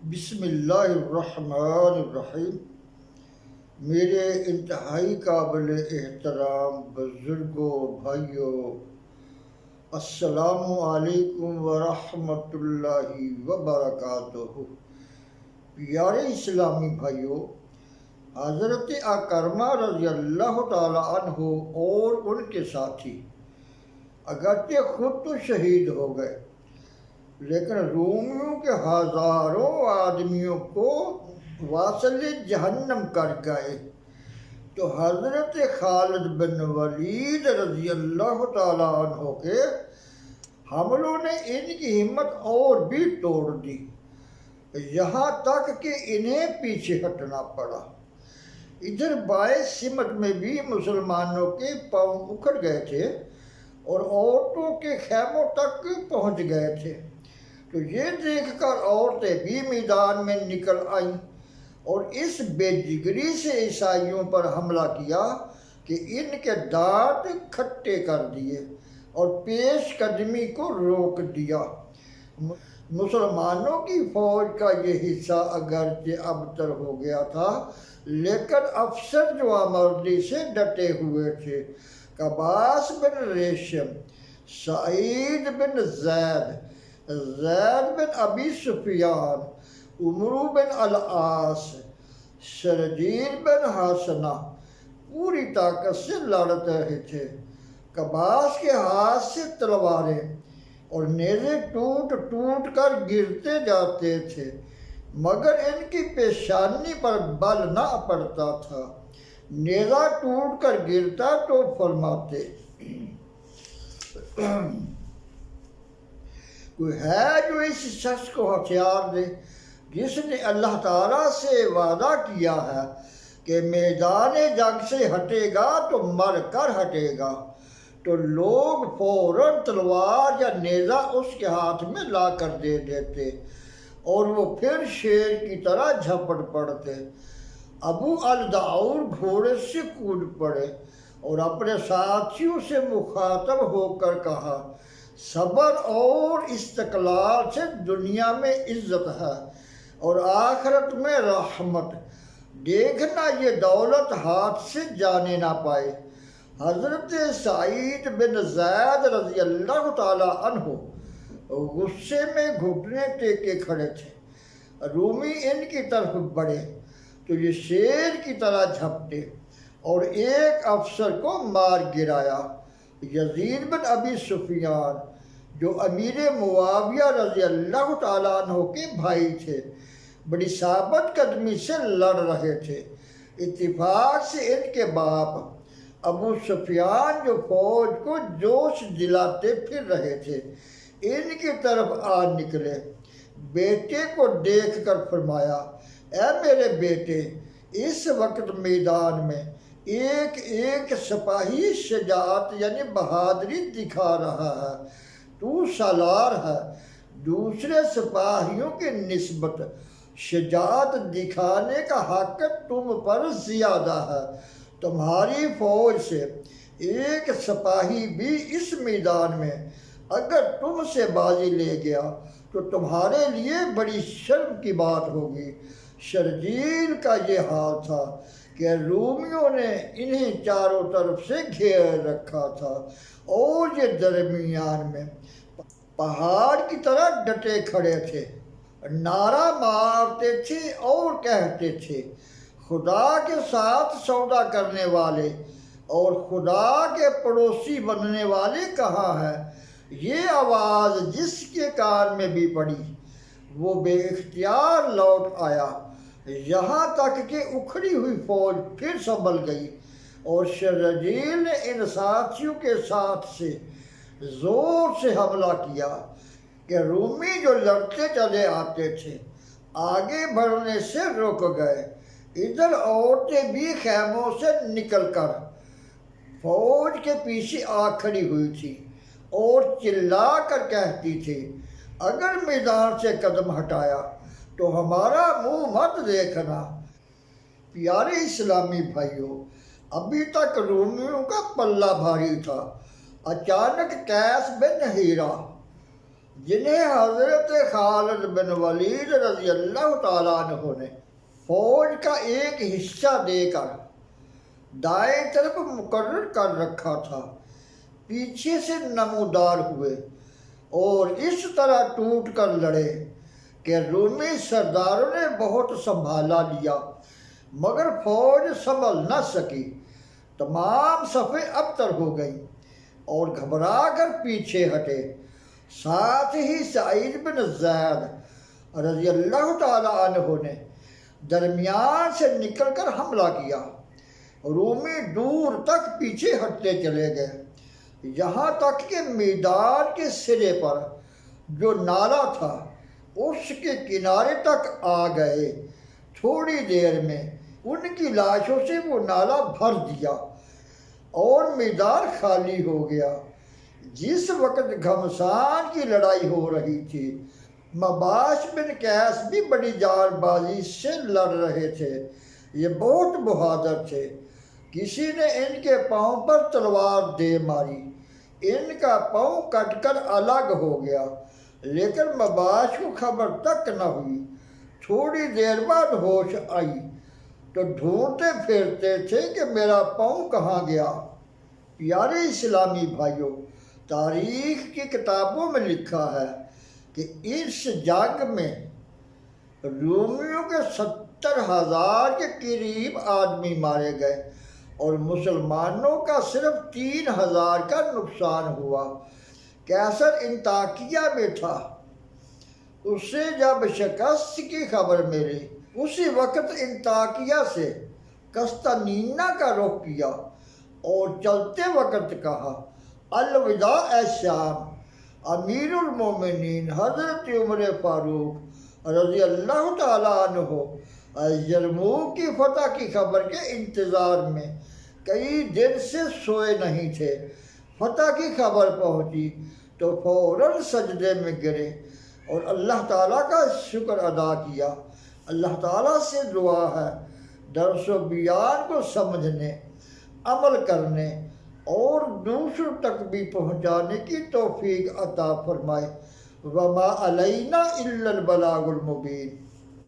بسم اللہ الرحمن الرحیم۔ میرے انتہائی قابل احترام بزرگوں، بھائیوں، السلام علیکم ورحمۃ اللہ وبرکاتہ۔ پیارے اسلامی بھائیوں، حضرت اکرمہ رضی اللہ تعالی عنہ اور ان کے ساتھی اگرچہ خود تو شہید ہو گئے، لیکن رومیوں کے ہزاروں آدمیوں کو واصل جہنم کر گئے، تو حضرت خالد بن ولید رضی اللہ تعالیٰ عنہ کے حملوں نے ان کی ہمت اور بھی توڑ دی، یہاں تک کہ انہیں پیچھے ہٹنا پڑا۔ ادھر بائیں سمت میں بھی مسلمانوں کے پاؤں اکھڑ گئے تھے اور عورتوں کے خیموں تک پہنچ گئے تھے، تو یہ دیکھ کر عورتیں بھی میدان میں نکل آئیں اور اس بے جگری سے عیسائیوں پر حملہ کیا کہ ان کے دانت کھٹے کر دیے اور پیش قدمی کو روک دیا۔ مسلمانوں کی فوج کا یہ حصہ اگرچہ ابتر ہو گیا تھا، لیکن افسر جوامردی سے ڈٹے ہوئے تھے۔ قباس بن ریشم، سعید بن زید بن ابی سفیان، عمرو بن العاص، شرجیل بن حسنہ پوری طاقت سے لڑ رہے تھے۔ قباس کے ہاتھ سے تلواریں اور نیزے ٹوٹ ٹوٹ کر گرتے جاتے تھے، مگر ان کی پیشانی پر بل نہ پڑتا تھا۔ نیزہ ٹوٹ کر گرتا تو فرماتے، کوئی ہے جو اس شخص کو ہتھیار دے جس نے اللہ تعالیٰ سے وعدہ کیا ہے کہ میدان جنگ سے ہٹے گا تو مر کر ہٹے گا، تو لوگ فوراً تلوار یا نیزہ اس کے ہاتھ میں لا کر دے دیتے اور وہ پھر شیر کی طرح جھپٹ پڑتے۔ ابو الدعور گھوڑے سے کود پڑے اور اپنے ساتھیوں سے مخاطب ہو کر کہا، صبر اور استقلال سے دنیا میں عزت ہے اور آخرت میں رحمت، دیکھنا یہ دولت ہاتھ سے جانے نہ پائے۔ حضرت سعید بن زید رضی اللہ تعالی عنہ غصے میں گھٹنے ٹیکے کھڑے تھے۔ رومی ان کی طرف بڑھے تو یہ شیر کی طرح جھپٹے اور ایک افسر کو مار گرایا۔ یزید بن ابی سفیان جو امیر معاویہ رضی اللہ تعالیٰ عنہ کے بھائی تھے، بڑی ثابت قدمی سے لڑ رہے تھے۔ اتفاق سے ان کے باپ ابو سفیان جو فوج کو جوش دلاتے پھر رہے تھے، ان کی طرف آ نکلے۔ بیٹے کو دیکھ کر فرمایا، اے میرے بیٹے، اس وقت میدان میں ایک ایک سپاہی شجاعت یعنی بہادری دکھا رہا ہے، تو سالار ہے۔ دوسرے سپاہیوں کی نسبت شجاعت دکھانے کا حق تم پر زیادہ ہے۔ تمہاری فوج سے ایک سپاہی بھی اس میدان میں اگر تم سے بازی لے گیا تو تمہارے لیے بڑی شرم کی بات ہوگی۔ شرجیل کا یہ حال تھا کہ رومیوں نے انہیں چاروں طرف سے گھیر رکھا تھا اور یہ درمیان میں پہاڑ کی طرح ڈٹے کھڑے تھے، نعرہ مارتے تھے اور کہتے تھے، خدا کے ساتھ سودا کرنے والے اور خدا کے پڑوسی بننے والے کہاں ہیں؟ یہ آواز جس کے کان میں بھی پڑی وہ بے اختیار لوٹ آیا، یہاں تک کہ اکھڑی ہوئی فوج پھر سنبھل گئی اور شرجیل نے ان ساتھیوں کے ساتھ سے زور سے حملہ کیا کہ رومی جو لڑتے چلے آتے تھے آگے بڑھنے سے رک گئے۔ ادھر عورتیں بھی خیموں سے نکل کر فوج کے پیچھے آ کھڑی ہوئی تھی اور چلا کر کہتی تھی، اگر میدان سے قدم ہٹایا تو ہمارا منہ مت دیکھنا۔ پیارے اسلامی بھائیوں، ابھی تک رومیوں کا پلہ بھاری تھا۔ اچانک قیس بن ہیرا جنہیں حضرت خالد بن ولید رضی اللہ تعالیٰ عنہ نے فوج کا ایک حصہ دے کر دائیں طرف مقرر کر رکھا تھا، پیچھے سے نمودار ہوئے اور اس طرح ٹوٹ کر لڑے کہ رومی سرداروں نے بہت سنبھالا لیا مگر فوج سنبھل نہ سکی۔ تمام صفیں ابتر ہو گئیں اور گھبرا کر پیچھے ہٹے۔ ساتھ ہی سعید بن زید رضی اللہ تعالیٰ عنہ نے درمیان سے نکل کر حملہ کیا۔ رومی دور تک پیچھے ہٹتے چلے گئے، یہاں تک کہ میدان کے سرے پر جو نالا تھا اس کے کنارے تک آ گئے۔ تھوڑی دیر میں ان کی لاشوں سے وہ نالا بھر دیا اور میدان خالی ہو گیا۔ جس وقت گھمسان کی لڑائی ہو رہی تھی، مباش بن قیس بھی بڑی جان بازی سے لڑ رہے تھے۔ یہ بہت بہادر تھے۔ کسی نے ان کے پاؤں پر تلوار دے ماری، ان کا پاؤں کٹ کر الگ ہو گیا، لیکن مباش کو خبر تک نہ ہوئی۔ تھوڑی دیر بعد ہوش آئی تو ڈھونڈتے پھرتے تھے کہ میرا پاؤں کہاں گیا۔ پیارے اسلامی بھائیوں، تاریخ کی کتابوں میں لکھا ہے کہ اس جنگ میں رومیوں کے 70,000 کے قریب آدمی مارے گئے اور مسلمانوں کا صرف 3,000 کا نقصان ہوا۔ قیصر انطاکیہ میں تھا، اسے جب شکست کی خبر ملی اسی وقت انطاکیہ سے قسطنطنیہ کا رخ کیا اور چلتے وقت کہا، الوداع اے شام۔ امیر المومنین حضرت عمر فاروق رضی اللہ تعالیٰ عنہ یرموک کی فتح کی خبر کے انتظار میں کئی دن سے سوئے نہیں تھے۔ فتح کی خبر پہنچی تو فوراً سجدے میں گرے اور اللہ تعالیٰ کا شکر ادا کیا۔ اللہ تعالیٰ سے دعا ہے درس و بیان کو سمجھنے، عمل کرنے اور دوسروں تک بھی پہنچانے کی توفیق عطا فرمائے۔ وما علینا الا البلاغ المبین۔